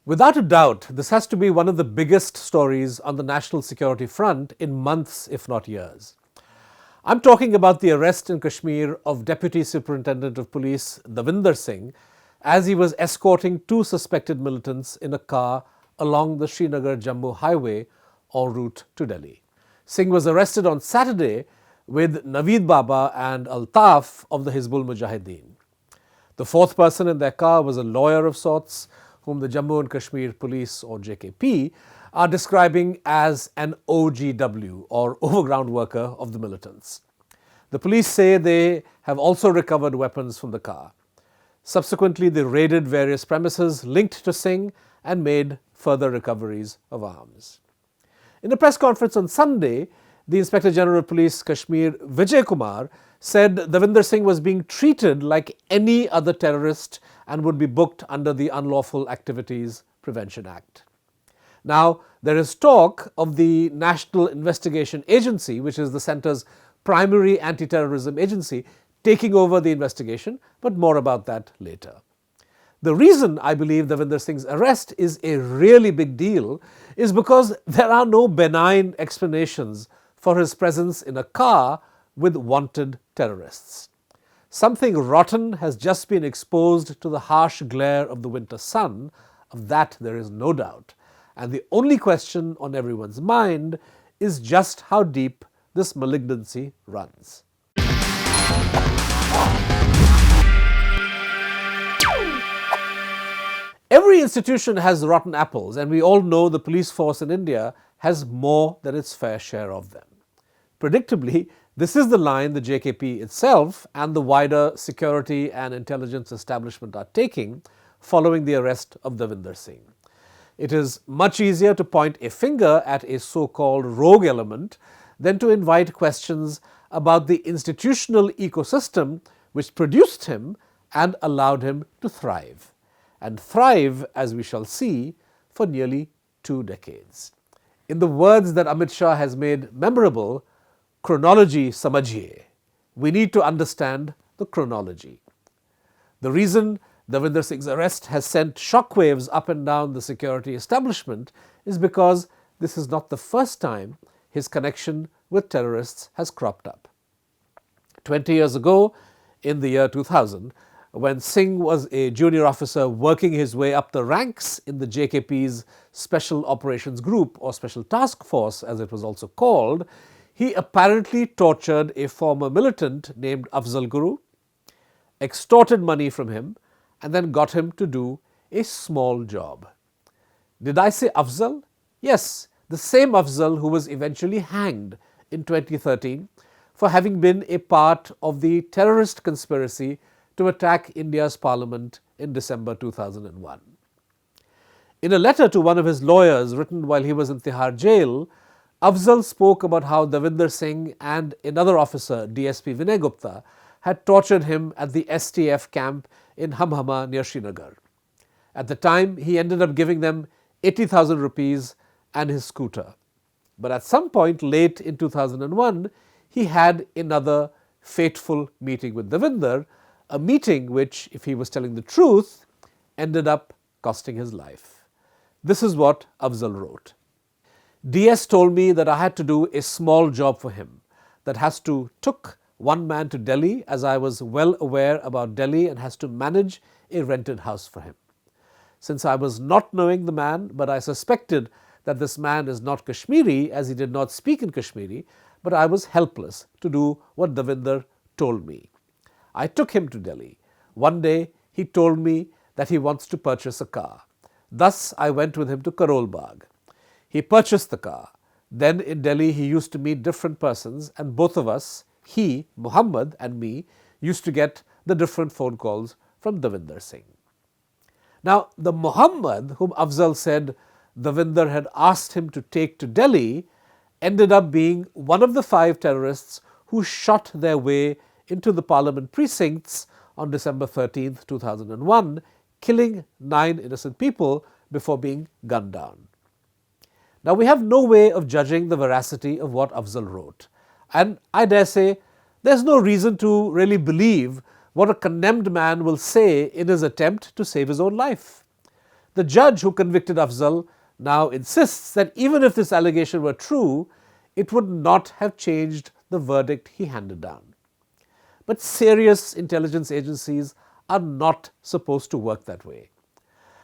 Without a doubt, this has to be one of the biggest stories on the national security front in months, if not years. I'm talking about the arrest in Kashmir of Deputy Superintendent of Police Davinder Singh as he was escorting two suspected militants in a car along the Srinagar-Jammu highway en route to Delhi. Singh was arrested on Saturday with Naveed Baba and Altaf of the Hizbul Mujahideen. The fourth person in their car was a lawyer of sorts, whom the Jammu and Kashmir Police, or JKP, are describing as an OGW, or overground worker of the militants. The police say they have also recovered weapons from the car. Subsequently, they raided various premises linked to Singh and made further recoveries of arms. In a press conference on Sunday, the Inspector General of Police Kashmir, Vijay Kumar, said Davinder Singh was being treated like any other terrorist and would be booked under the Unlawful Activities Prevention Act. Now, there is talk of the National Investigation Agency, which is the centre's primary anti-terrorism agency, taking over the investigation, but more about that later. The reason I believe Davinder Singh's arrest is a really big deal is because there are no benign explanations for his presence in a car with wanted terrorists. Something rotten has just been exposed to the harsh glare of the winter sun, of that there is no doubt, and the only question on everyone's mind is just how deep this malignancy runs. Every institution has rotten apples, and we all know the police force in India has more than its fair share of them. Predictably, this is the line the JKP itself and the wider security and intelligence establishment are taking following the arrest of Davinder Singh. It is much easier to point a finger at a so-called rogue element than to invite questions about the institutional ecosystem which produced him and allowed him to thrive. And thrive, as we shall see, for nearly 2 decades. In the words that Amit Shah has made memorable, chronology samajhiye. We need to understand the chronology. The reason Davinder Singh's arrest has sent shockwaves up and down the security establishment is because this is not the first time his connection with terrorists has cropped up. 20 years ago, in the year 2000, when Singh was a junior officer working his way up the ranks in the JKP's Special Operations Group, or Special Task Force as it was also called, he apparently tortured a former militant named Afzal Guru, extorted money from him, and then got him to do a small job. Did I say Afzal? Yes, the same Afzal who was eventually hanged in 2013 for having been a part of the terrorist conspiracy to attack India's parliament in December 2001. In a letter to one of his lawyers written while he was in Tihar jail, Afzal spoke about how Davinder Singh and another officer, DSP Vinay Gupta, had tortured him at the STF camp in Hamhama near Srinagar. At the time, he ended up giving them 80,000 rupees and his scooter. But at some point late in 2001, he had another fateful meeting with Davinder, a meeting which, if he was telling the truth, ended up costing his life. This is what Afzal wrote. DS told me that I had to do a small job for him that has to took one man to Delhi, as I was well aware about Delhi and has to manage a rented house for him. Since I was not knowing the man, but I suspected that this man is not Kashmiri as he did not speak in Kashmiri, but I was helpless to do what Davinder told me. I took him to Delhi. One day he told me that he wants to purchase a car. Thus I went with him to Karol Bagh. He purchased the car. Then in Delhi he used to meet different persons, and both of us, he, Muhammad, and me, used to get the different phone calls from Davinder Singh. Now, the Muhammad whom Afzal said Davinder had asked him to take to Delhi ended up being one of the 5 terrorists who shot their way into the parliament precincts on December 13, 2001, killing 9 innocent people before being gunned down. Now, we have no way of judging the veracity of what Afzal wrote, and I dare say there's no reason to really believe what a condemned man will say in his attempt to save his own life. The judge who convicted Afzal now insists that even if this allegation were true, it would not have changed the verdict he handed down. But serious intelligence agencies are not supposed to work that way.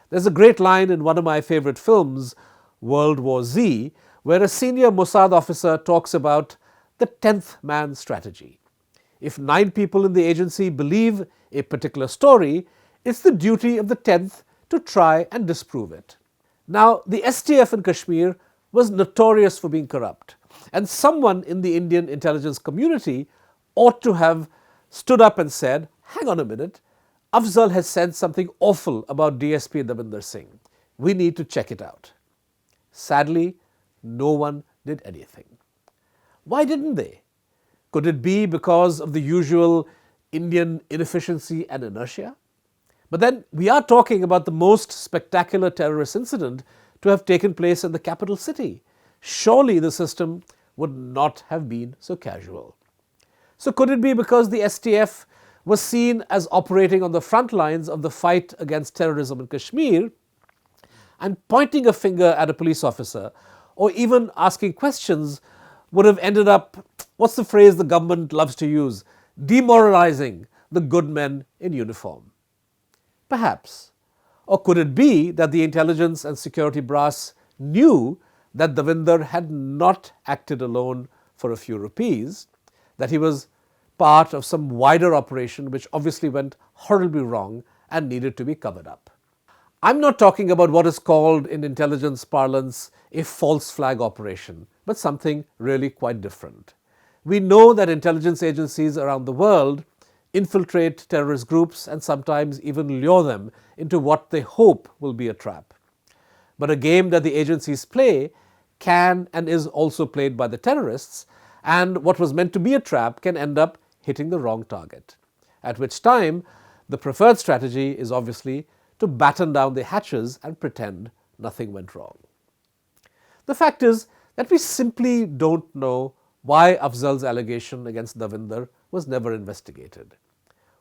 There's a great line in one of my favorite films, World War Z, where a senior Mossad officer talks about the 10th man strategy. If 9 people in the agency believe a particular story, it's the duty of the 10th to try and disprove it. Now, the STF in Kashmir was notorious for being corrupt, and someone in the Indian intelligence community ought to have stood up and said, hang on a minute, Afzal has said something awful about DSP Davinder Singh. We need to check it out. Sadly, no one did anything. Why didn't they? Could it be because of the usual Indian inefficiency and inertia? But then we are talking about the most spectacular terrorist incident to have taken place in the capital city. Surely the system would not have been so casual. So could it be because the STF was seen as operating on the front lines of the fight against terrorism in Kashmir, and pointing a finger at a police officer or even asking questions would have ended up, what's the phrase the government loves to use, demoralizing the good men in uniform? Perhaps. Or could it be that the intelligence and security brass knew that Davinder had not acted alone for a few rupees, that he was part of some wider operation which obviously went horribly wrong and needed to be covered up? I'm not talking about what is called in intelligence parlance a false flag operation, but something really quite different. We know that intelligence agencies around the world infiltrate terrorist groups and sometimes even lure them into what they hope will be a trap. But a game that the agencies play can and is also played by the terrorists, and what was meant to be a trap can end up hitting the wrong target. At which time, the preferred strategy is obviously to batten down the hatches and pretend nothing went wrong. The fact is that we simply don't know why Afzal's allegation against Davinder was never investigated.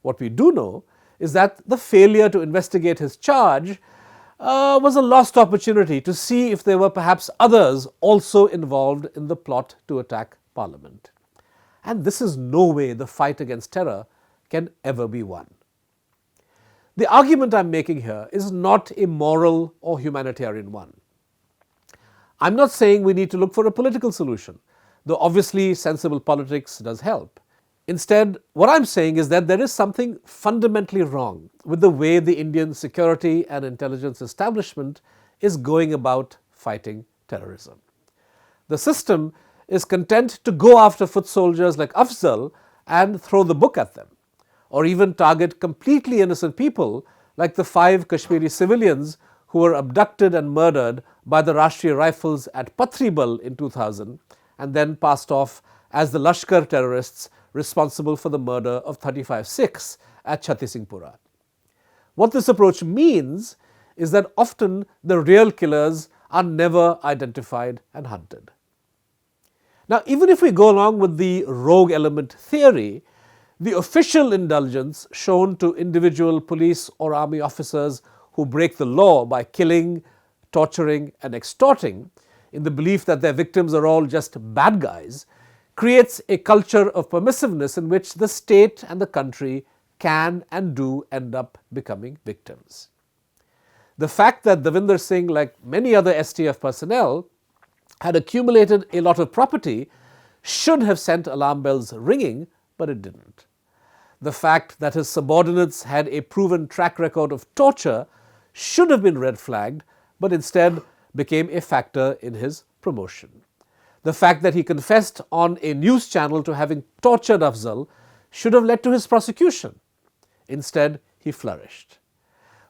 What we do know is that the failure to investigate his charge was a lost opportunity to see if there were perhaps others also involved in the plot to attack Parliament. And this is no way the fight against terror can ever be won. The argument I'm making here is not a moral or humanitarian one. I'm not saying we need to look for a political solution, though obviously sensible politics does help. Instead, what I'm saying is that there is something fundamentally wrong with the way the Indian security and intelligence establishment is going about fighting terrorism. The system is content to go after foot soldiers like Afzal and throw the book at them, or even target completely innocent people like the 5 Kashmiri civilians who were abducted and murdered by the Rashtriya Rifles at Pathribal in 2000 and then passed off as the Lashkar terrorists responsible for the murder of 35 Sikhs at Chhattisingpura. What this approach means is that often the real killers are never identified and hunted. Now, even if we go along with the rogue element theory, the official indulgence shown to individual police or army officers who break the law by killing, torturing and extorting in the belief that their victims are all just bad guys creates a culture of permissiveness in which the state and the country can and do end up becoming victims. The fact that Davinder Singh, like many other STF personnel, had accumulated a lot of property should have sent alarm bells ringing, but it didn't. The fact that his subordinates had a proven track record of torture should have been red flagged, but instead became a factor in his promotion. The fact that he confessed on a news channel to having tortured Afzal should have led to his prosecution. Instead, he flourished.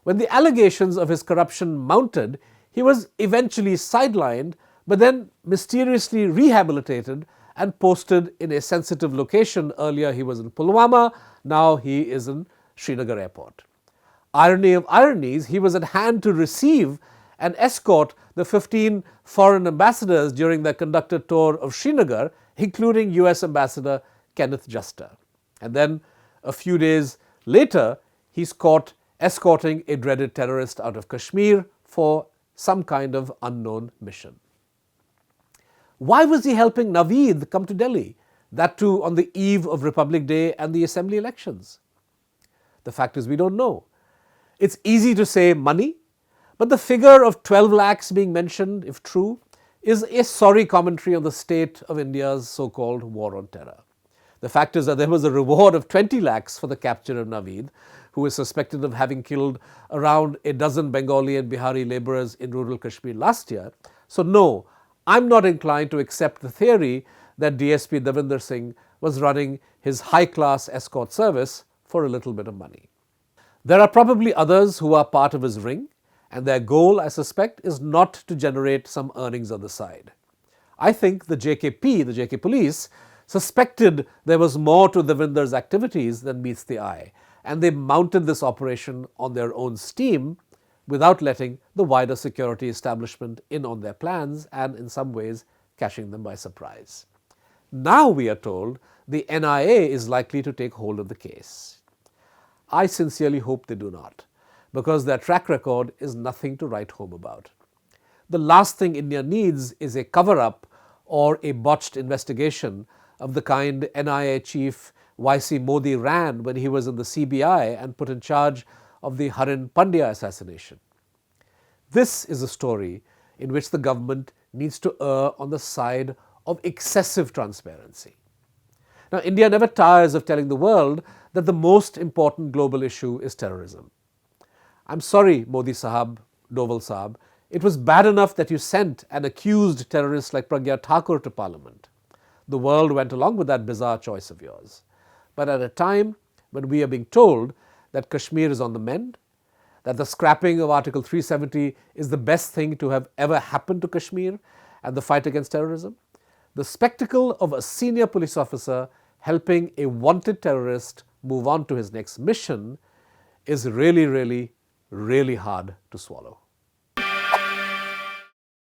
When the allegations of his corruption mounted, he was eventually sidelined, but then mysteriously rehabilitated and posted in a sensitive location. Earlier he was in Pulwama, now he is in Srinagar airport. Irony of ironies, he was at hand to receive and escort the 15 foreign ambassadors during their conducted tour of Srinagar, including US Ambassador Kenneth Juster. And then a few days later, he's caught escorting a dreaded terrorist out of Kashmir for some kind of unknown mission. Why was he helping Naveed come to Delhi, that too on the eve of Republic Day and the assembly elections? The fact is, we don't know. It's easy to say money, but the figure of 12 lakhs being mentioned, if true, is a sorry commentary on the state of India's so-called war on terror. The fact is that there was a reward of 20 lakhs for the capture of Naveed, who is suspected of having killed around a dozen Bengali and Bihari labourers in rural Kashmir last year. So no, I'm not inclined to accept the theory that DSP Davinder Singh was running his high-class escort service for a little bit of money. There are probably others who are part of his ring, and their goal, I suspect, is not to generate some earnings on the side. I think the JK police, suspected there was more to Davinder's activities than meets the eye, and they mounted this operation on their own steam without letting the wider security establishment in on their plans and in some ways catching them by surprise. Now we are told the NIA is likely to take hold of the case. I sincerely hope they do not, because their track record is nothing to write home about. The last thing India needs is a cover-up or a botched investigation of the kind NIA chief YC Modi ran when he was in the CBI and put in charge of the Harin Pandya assassination. This is a story in which the government needs to err on the side of excessive transparency. Now, India never tires of telling the world that the most important global issue is terrorism. I'm sorry, Modi Sahab, Doval Sahab, it was bad enough that you sent an accused terrorist like Pragya Thakur to Parliament. The world went along with that bizarre choice of yours. But at a time when we are being told that Kashmir is on the mend, that the scrapping of Article 370 is the best thing to have ever happened to Kashmir and the fight against terrorism, the spectacle of a senior police officer helping a wanted terrorist move on to his next mission is really hard to swallow.